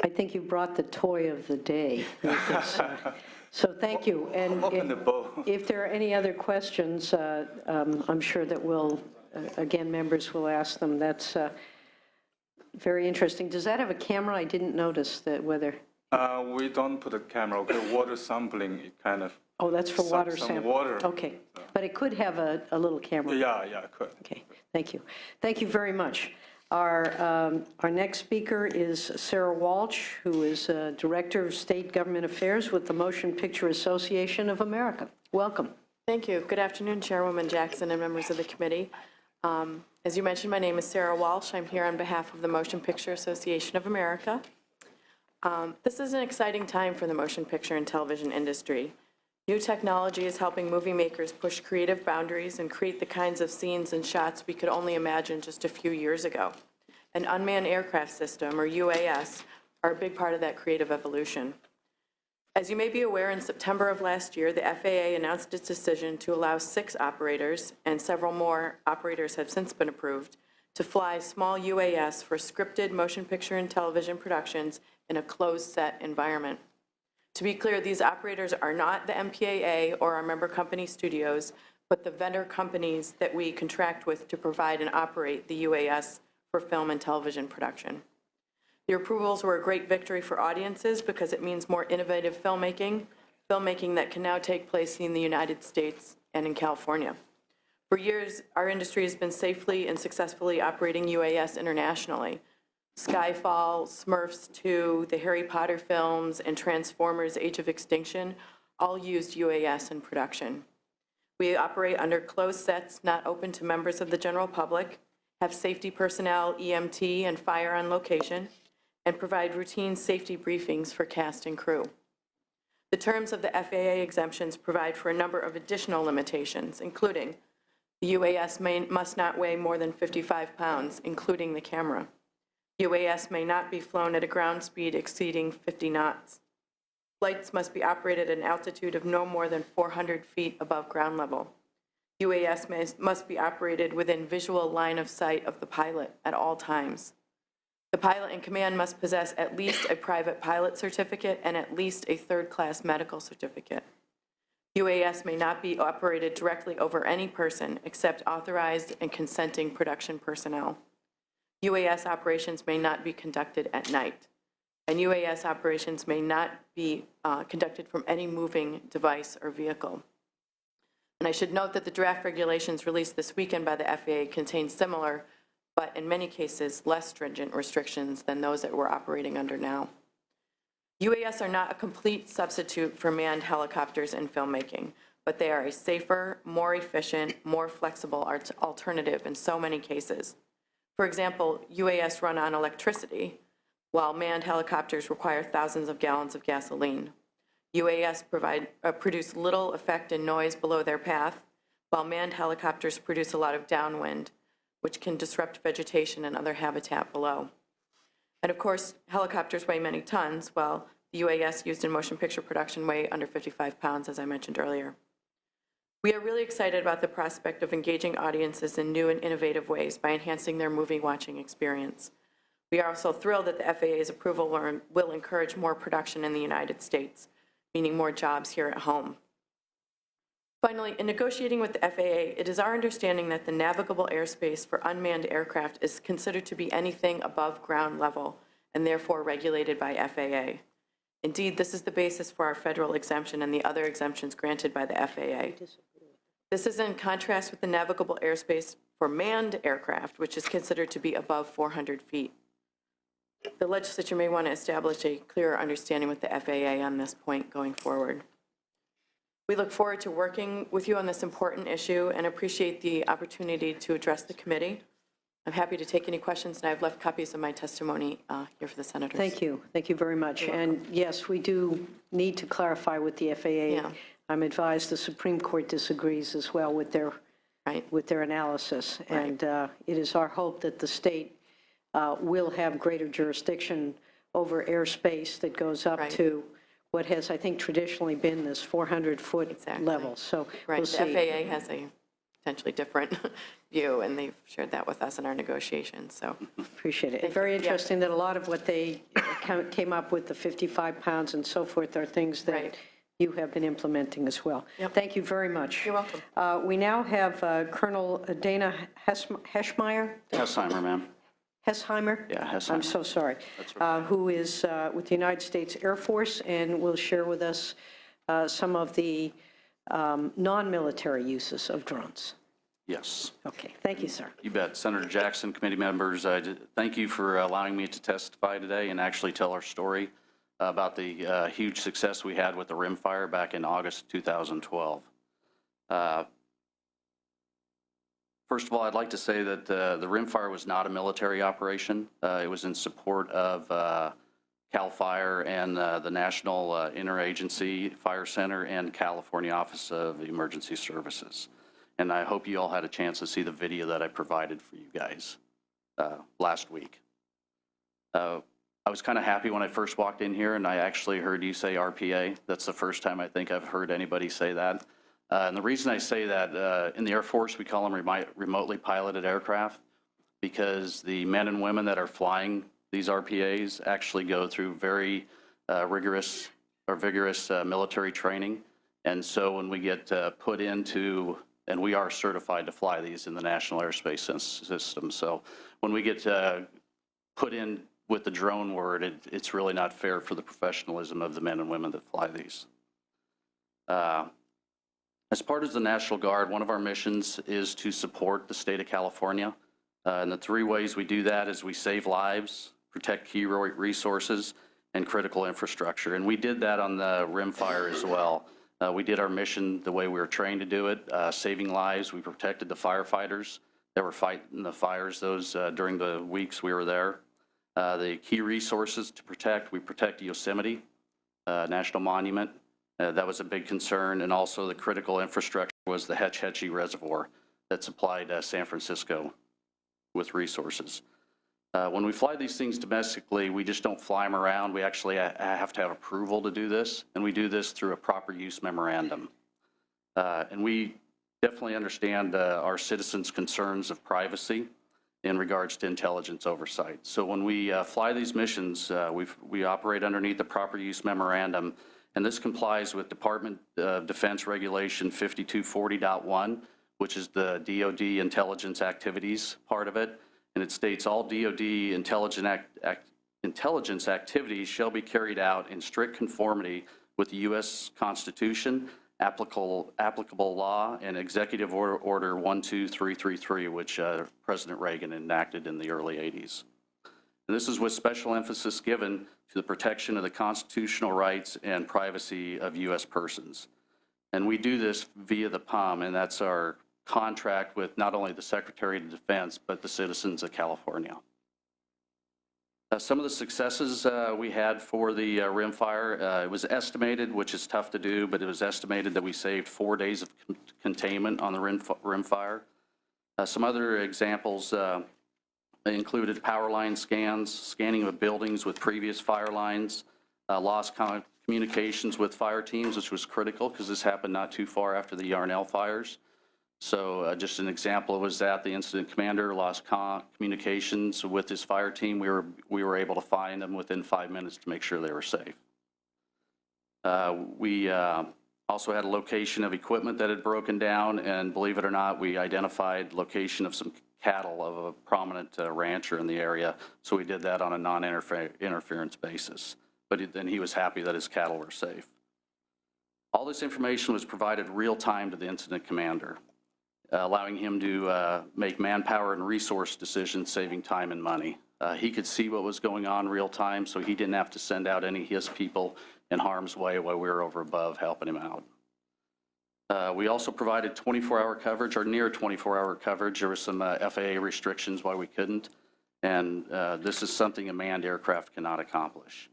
I think you brought the toy of the day. So thank you. And Open the bowl. if there are any other questions, I'm sure that we'll, again, members will ask them. That's very interesting. Does that have a camera? I didn't notice that whether. We don't put a camera. Okay, water sampling, it kind of. Oh, that's for water some sample. water. Okay, but it could have a little camera. Yeah, it could. Okay, thank you. Thank you very much. Our next speaker is Sarah Walsh, who is Director of State Government Affairs with the Motion Picture Association of America. Welcome. Thank you. Good afternoon, Chairwoman Jackson and members of the committee. As you mentioned, my name is Sarah Walsh. I'm here on behalf of the Motion Picture Association of America. This is an exciting time for the motion picture and television industry. New technology is helping movie makers push creative boundaries and create the kinds of scenes and shots we could only imagine just a few years ago. An unmanned aircraft system, or UAS, are a big part of that creative evolution. As you may be aware, in September of last year, the FAA announced its decision to allow 6 operators, and several more operators have since been approved, to fly small UAS for scripted motion picture and television productions in a closed-set environment. To be clear, these operators are not the MPAA or our member company studios, but the vendor companies that we contract with to provide and operate the UAS for film and television production. The approvals were a great victory for audiences because it means more innovative filmmaking that can now take place in the United States and in California. For years, our industry has been safely and successfully operating UAS internationally. Skyfall, Smurfs 2, the Harry Potter films, and Transformers: Age of Extinction all used UAS in production. We operate under closed sets not open to members of the general public, have safety personnel, EMT, and fire on location, and provide routine safety briefings for cast and crew. The terms of the FAA exemptions provide for a number of additional limitations, including the UAS must not weigh more than 55 pounds, including the camera. UAS may not be flown at a ground speed exceeding 50 knots. Flights must be operated at an altitude of no more than 400 feet above ground level. UAS must be operated within visual line of sight of the pilot at all times. The pilot in command must possess at least a private pilot certificate and at least a third-class medical certificate. UAS may not be operated directly over any person except authorized and consenting production personnel. UAS operations may not be conducted at night, and UAS operations may not be conducted from any moving device or vehicle. And I should note that the draft regulations released this weekend by the FAA contain similar, but in many cases less stringent restrictions than those that we're operating under now. UAS are not a complete substitute for manned helicopters in filmmaking, but they are a safer, more efficient, more flexible alternative in so many cases. For example, UAS run on electricity, while manned helicopters require thousands of gallons of gasoline. UAS produce little effect and noise below their path, while manned helicopters produce a lot of downwind, which can disrupt vegetation and other habitat below. And of course, helicopters weigh many tons, while the UAS used in motion picture production weigh under 55 pounds, as I mentioned earlier. We are really excited about the prospect of engaging audiences in new and innovative ways by enhancing their movie-watching experience. We are also thrilled that the FAA's approval will encourage more production in the United States, meaning more jobs here at home. Finally, in negotiating with the FAA, it is our understanding that the navigable airspace for unmanned aircraft is considered to be anything above ground level and therefore regulated by FAA. Indeed, this is the basis for our federal exemption and the other exemptions granted by the FAA. This is in contrast with the navigable airspace for manned aircraft, which is considered to be above 400 feet. The legislature may want to establish a clearer understanding with the FAA on this point going forward. We look forward to working with you on this important issue and appreciate the opportunity to address the committee. I'm happy to take any questions, and I've left copies of my testimony here for the senators. Thank you. Thank you very much. And yes, we do need to clarify with the FAA. Yeah. I'm advised the Supreme Court disagrees as well with their analysis. Right. And it is our hope that the state will have greater jurisdiction over airspace that goes up to what has, I think, traditionally been this 400-foot level. So we'll see. The FAA has a potentially different view, and they've shared that with us in our negotiations. So appreciate it. Very interesting that a lot of what they came up with the 55 pounds and so forth are things that Right. you have been implementing as well. Yep. Thank you very much. You're welcome. We now have Colonel Dana Heschmeyer, Hessheimer, ma'am. Hessheimer? Yeah, Hessheimer. I'm so sorry. Who is with the United States Air Force and will share with us some of the non-military uses of drones. Yes, Okay, thank you, sir. you bet. Senator Jackson, committee members, thank you for allowing me to testify today and actually tell our story about the huge success we had with the rimfire back in August 2012. First of all, I'd like to say that the rimfire was not a military operation. It was in support of CAL FIRE and the National Interagency Fire Center and California Office of Emergency Services. And I hope you all had a chance to see the video that I provided for you guys last week. I was kind of happy when I first walked in here and I actually heard you say RPA. That's the first time I think I've heard anybody say that. And the reason I say that, in the Air Force, we call them remotely piloted aircraft because the men and women that are flying these RPAs actually go through very vigorous military training. And so when we get put into, and we are certified to fly these in the National Airspace System. So when we get put in with the drone word, it's really not fair for the professionalism of the men and women that fly these. As part of the National Guard, one of our missions is to support the state of California. And the three ways we do that is we save lives, protect key resources, and critical infrastructure. And we did that on the rimfire as well. We did our mission the way we were trained to do it, saving lives. We protected the firefighters that were fighting the fires during the weeks we were there. The key resources to protect, we protect Yosemite National Monument. That was a big concern. And also the critical infrastructure was the Hetch Hetchy Reservoir that supplied San Francisco with resources. When we fly these things domestically, we just don't fly them around. We actually have to have approval to do this, and we do this through a proper use memorandum. And we definitely understand our citizens' concerns of privacy in regards to intelligence oversight. So when we fly these missions, we operate underneath the proper use memorandum, and this complies with Department of Defense Regulation 5240.1, which is the DoD intelligence activities part of it. And it states all DoD intelligence activities shall be carried out in strict conformity with the U.S. Constitution, applicable law, and Executive Order 12333, which President Reagan enacted in the early 80s. And this is with special emphasis given to the protection of the constitutional rights and privacy of U.S. persons. And we do this via the POM, and that's our contract with not only the Secretary of Defense, but the citizens of California. Some of the successes we had for the rimfire, it was estimated, which is tough to do, but it was estimated that we saved 4 days of containment on the rimfire. Some other examples included power line scans, scanning of buildings with previous fire lines, lost communications with fire teams, which was critical because this happened not too far after the Yarnell fires. So just an example was that the incident commander lost communications with his fire team. We were able to find them within 5 minutes to make sure they were safe. We also had a location of equipment that had broken down, and believe it or not, we identified location of some cattle of a prominent rancher in the area. So we did that on a non-interference basis. But then he was happy that his cattle were safe. All this information was provided real time to the incident commander, allowing him to make manpower and resource decisions, saving time and money. He could see what was going on real time, so he didn't have to send out any of his people in harm's way while we were over above helping him out. We also provided 24-hour coverage, or near 24-hour coverage. There were some FAA restrictions why we couldn't, and this is something a manned aircraft cannot accomplish.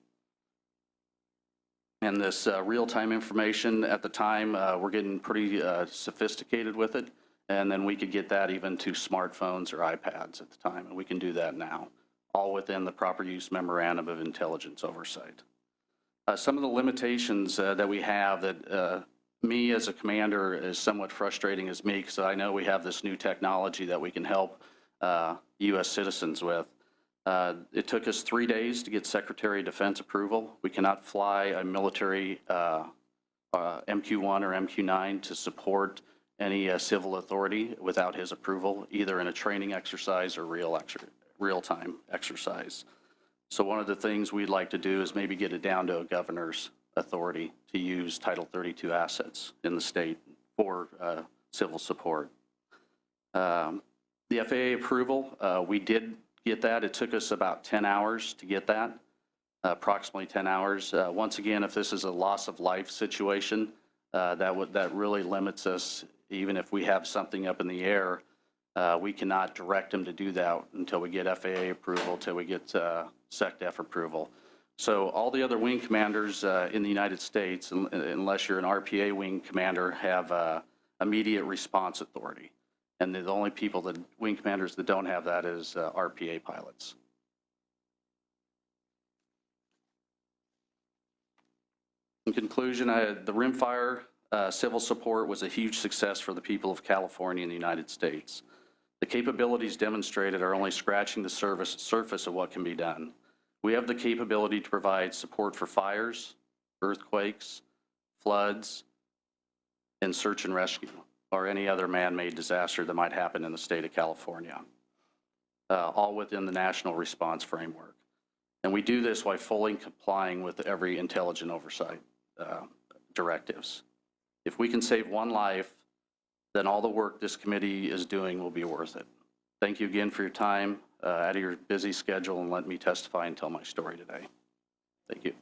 And this real-time information at the time, we're getting pretty sophisticated with it. And then we could get that even to smartphones or iPads at the time, and we can do that now, all within the proper use memorandum of intelligence oversight. Some of the limitations that we have that me as a commander is somewhat frustrating as me, because I know we have this new technology that we can help U.S. citizens with. It took us 3 days to get Secretary of Defense approval. We cannot fly a military MQ-1 or MQ-9 to support any civil authority without his approval, either in a training exercise or real-time exercise. So one of the things we'd like to do is maybe get it down to a governor's authority to use Title 32 assets in the state for civil support. The FAA approval, we did get that. It took us about 10 hours to get that, approximately 10 hours. Once again, if this is a loss of life situation, that really limits us. Even if we have something up in the air, we cannot direct them to do that until we get FAA approval, until we get SecDef approval. So all the other wing commanders in the United States, unless you're an RPA wing commander, have immediate response authority. And the only people that, wing commanders that don't have that is RPA pilots. In conclusion, the rimfire civil support was a huge success for the people of California and the United States. The capabilities demonstrated are only scratching the surface of what can be done. We have the capability to provide support for fires, earthquakes, floods, and search and rescue, or any other man-made disaster that might happen in the state of California, all within the national response framework. And we do this while fully complying with every intelligent oversight directives. If we can save one life, then all the work this committee is doing will be worth it. Thank you again for your time out of your busy schedule, and let me testify and tell my story today. Thank you.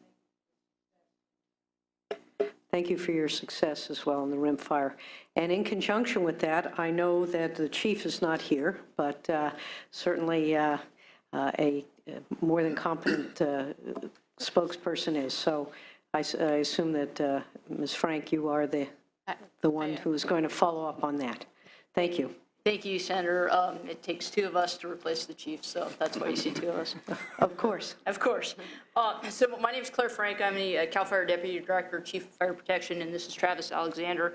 Thank you for your success as well in the rimfire. And in conjunction with that, I know that the chief is not here, but certainly a more than competent spokesperson is. So I assume that, Ms. Frank, you are the one who is going to follow up on that. Thank you. Thank you, Senator. It takes two of us to replace the chief, so that's why you see two of us. Of course. Of course. So my name is Claire Frank. I'm the CAL FIRE Deputy Director, Chief of Fire Protection, and this is Travis Alexander.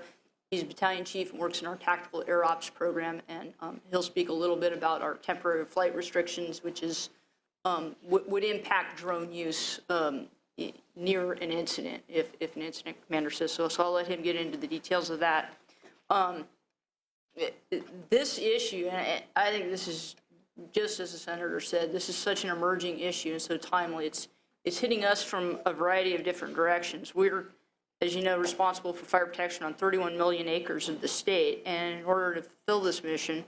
He's a battalion chief and works in our Tactical Air Ops program, and he'll speak a little bit about our temporary flight restrictions, which is would impact drone use near an incident, if an incident commander says so. So I'll let him get into the details of that. This issue, and I think this is, just as the senator said, this is such an emerging issue and so timely. It's hitting us from a variety of different directions. We're, as you know, responsible for fire protection on 31 million acres of the state, and in order to fulfill this mission,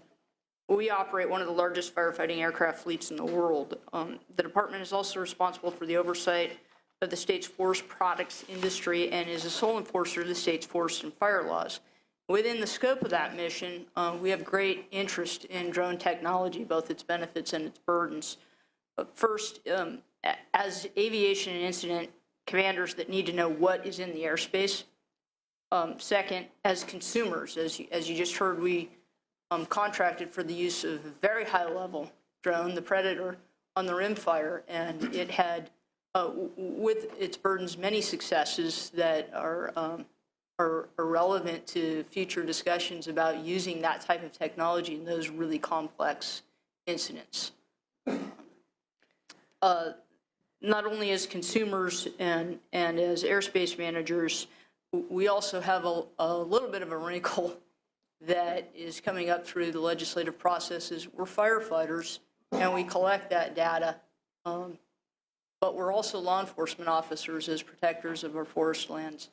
we operate one of the largest firefighting aircraft fleets in the world. The department is also responsible for the oversight of the state's forest products industry and is a sole enforcer of the state's forest and fire laws. Within the scope of that mission, we have great interest in drone technology, both its benefits and its burdens. First, as aviation and incident commanders that need to know what is in the airspace. Second, as consumers, as you just heard, we contracted for the use of a very high-level drone, the Predator, on the rimfire, and it had, with its burdens, many successes that are relevant to future discussions about using that type of technology in those really complex incidents. Not only as consumers and as airspace managers, we also have a little bit of a wrinkle that is coming up through the legislative processes. We're firefighters, and we collect that data, but we're also law enforcement officers as protectors of our forest lands.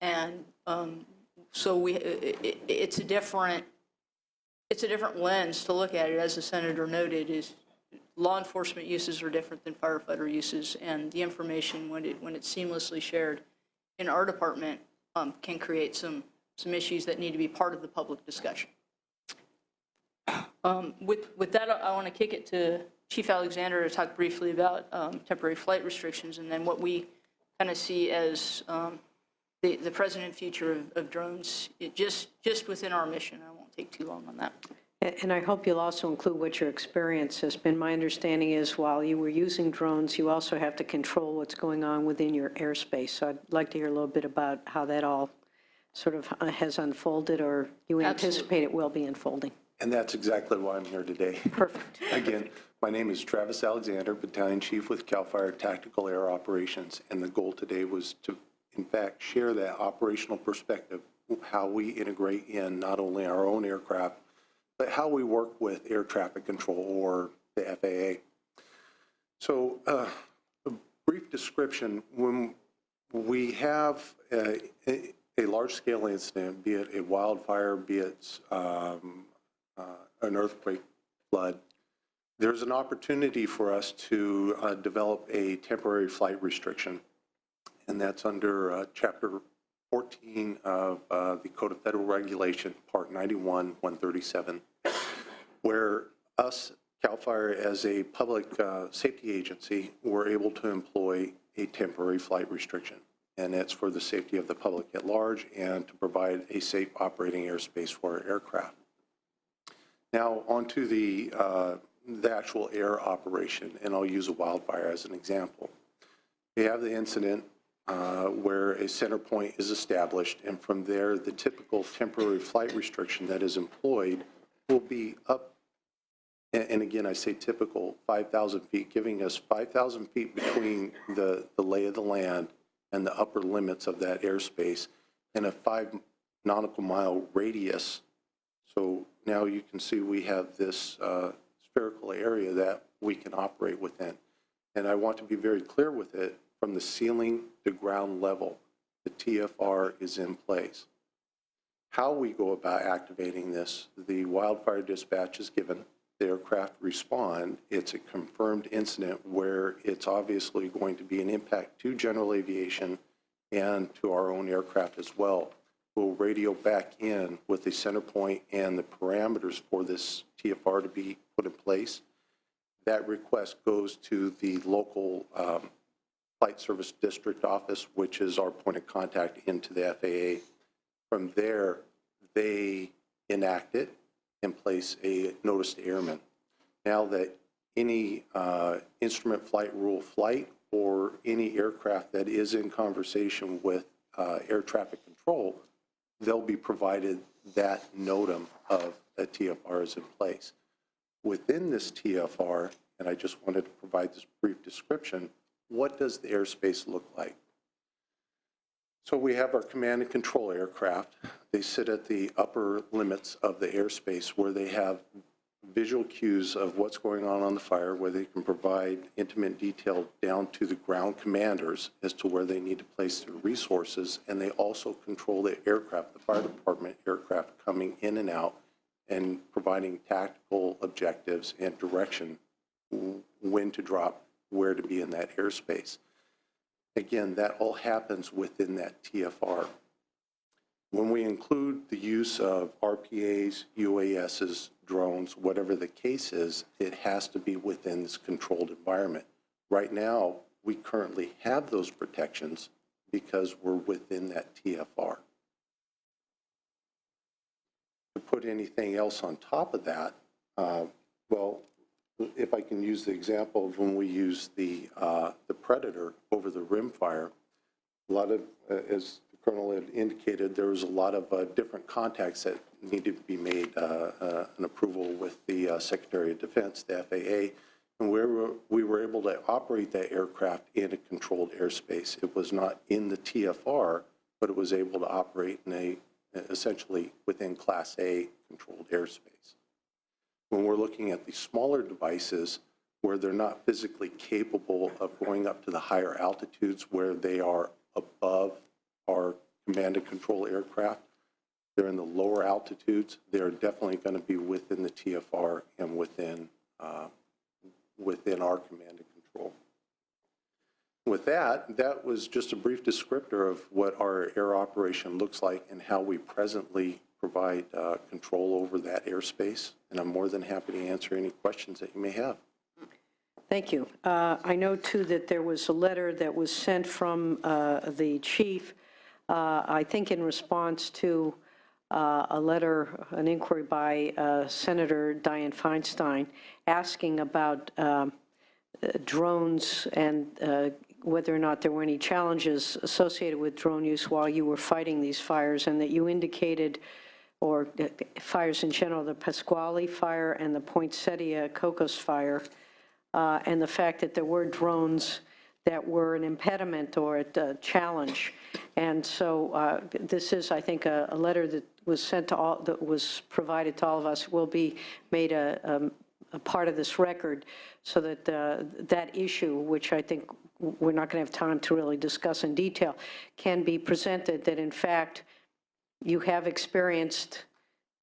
And so it's a different lens to look at it, as the senator noted. Is law enforcement uses are different than firefighter uses, and the information, when it's seamlessly shared in our department, can create some issues that need to be part of the public discussion. With that, I want to kick it to Chief Alexander to talk briefly about temporary flight restrictions, and then what we kind of see as the present and future of drones, just within our mission. I won't take too long on that. And I hope you'll also include what your experience has been. My understanding is while you were using drones, you also have to control what's going on within your airspace. So I'd like to hear a little bit about how that all sort of has unfolded, or you anticipate it will be unfolding. And that's exactly why I'm here today. Perfect. Again, my name is Travis Alexander, Battalion Chief with CAL FIRE Tactical Air Operations, and the goal today was to, in fact, share that operational perspective, how we integrate in not only our own aircraft, but how we work with air traffic control or the FAA. So a brief description, when we have a large-scale incident, be it a wildfire, be it an earthquake, flood, there's an opportunity for us to develop a temporary flight restriction, and that's under Chapter 14 of the Code of Federal Regulation, Part 91, 137, where us, CAL FIRE, as a public safety agency, were able to employ a temporary flight restriction, and it's for the safety of the public at large and to provide a safe operating airspace for our aircraft. Now, onto the actual air operation, and I'll use a wildfire as an example. We have the incident where a center point is established, and from there, the typical temporary flight restriction that is employed will be up, and again, I say typical, 5,000 feet, giving us 5,000 feet between the lay of the land and the upper limits of that airspace, and a 5 nautical mile radius. So now you can see we have this spherical area that we can operate within. And I want to be very clear with it, from the ceiling to ground level, the TFR is in place. How we go about activating this, the wildfire dispatch is given, the aircraft respond, it's a confirmed incident where it's obviously going to be an impact to general aviation and to our own aircraft as well. We'll radio back in with the center point and the parameters for this TFR to be put in place. That request goes to the local Flight Service District Office, which is our point of contact into the FAA. From there, they enact it and place a notice to airmen. Now that any instrument flight rule flight or any aircraft that is in conversation with air traffic control, they'll be provided that NOTAM of a TFR is in place. Within this TFR, and I just wanted to provide this brief description, what does the airspace look like? So we have our command and control aircraft. They sit at the upper limits of the airspace where they have visual cues of what's going on the fire, where they can provide intimate detail down to the ground commanders as to where they need to place their resources, and they also control the aircraft, the fire department aircraft coming in and out and providing tactical objectives and direction, when to drop, where to be in that airspace. Again, that all happens within that TFR. When we include the use of RPAs, UASs, drones, whatever the case is, it has to be within this controlled environment. Right now, we currently have those protections because we're within that TFR. To put anything else on top of that, well, if I can use the example of when we use the Predator over the rimfire, a lot of, as the Colonel had indicated, there was a lot of different contacts that needed to be made, an approval with the Secretary of Defense, the FAA, and we were able to operate that aircraft in a controlled airspace. It was not in the TFR, but it was able to operate in essentially within Class A controlled airspace. When we're looking at the smaller devices where they're not physically capable of going up to the higher altitudes where they are above our command and control aircraft, they're in the lower altitudes, they're definitely going to be within the TFR and within our command and control. With that, that was just a brief descriptor of what our air operation looks like and how we presently provide control over that airspace, and I'm more than happy to answer any questions that you may have. Thank you. I know, too, that there was a letter that was sent from the chief, I think in response to a letter, an inquiry by Senator Dianne Feinstein, asking about drones and whether or not there were any challenges associated with drone use while you were fighting these fires, and that you indicated or fires in general, the Pasquale fire and the Poinsettia Cocos fire, and the fact that there were drones that were an impediment or a challenge. And so this is, I think, a letter that was sent to all, that was provided to all of us, will be made a part of this record, so that that issue, which I think we're not going to have time to really discuss in detail, can be presented, that in fact you have experienced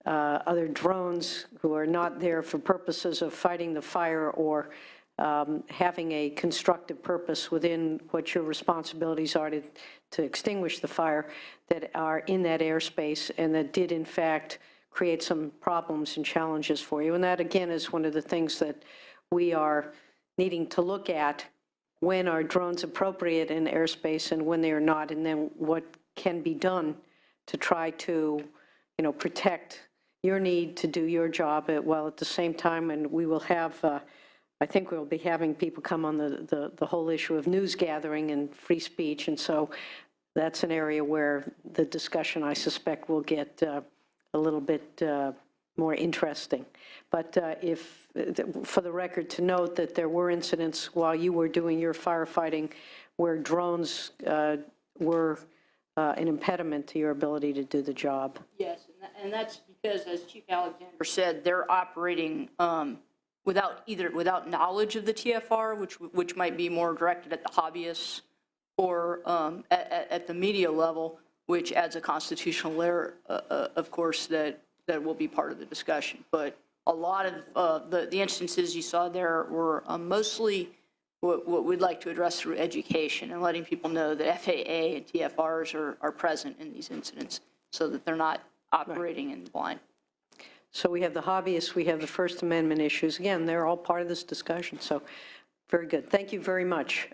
other drones who are not there for purposes of fighting the fire or having a constructive purpose within what your responsibilities are to extinguish the fire, that are in that airspace and that did in fact create some problems and challenges for you. And that again is one of the things that we are needing to look at: when are drones appropriate in airspace and when they are not, and then what can be done to try to, protect your need to do your job while at the same time. And we will have, I think we'll be having people come on the whole issue of news gathering and free speech. And so that's an area where the discussion, I suspect, will get a little bit more interesting. But for the record, to note that there were incidents while you were doing your firefighting where drones were an impediment to your ability to do the job. Yes, and that's because, as Chief Alexander said, they're operating without knowledge of the TFR, which might be more directed at the hobbyists, or at the media level, which adds a constitutional layer, of course, that will be part of the discussion. But a lot of the instances you saw there were mostly what we'd like to address through education and letting people know that FAA and TFRs are present in these incidents so that they're not operating in the blind. So we have the hobbyists, we have the First Amendment issues. Again, they're all part of this discussion. So very good. Thank you very much.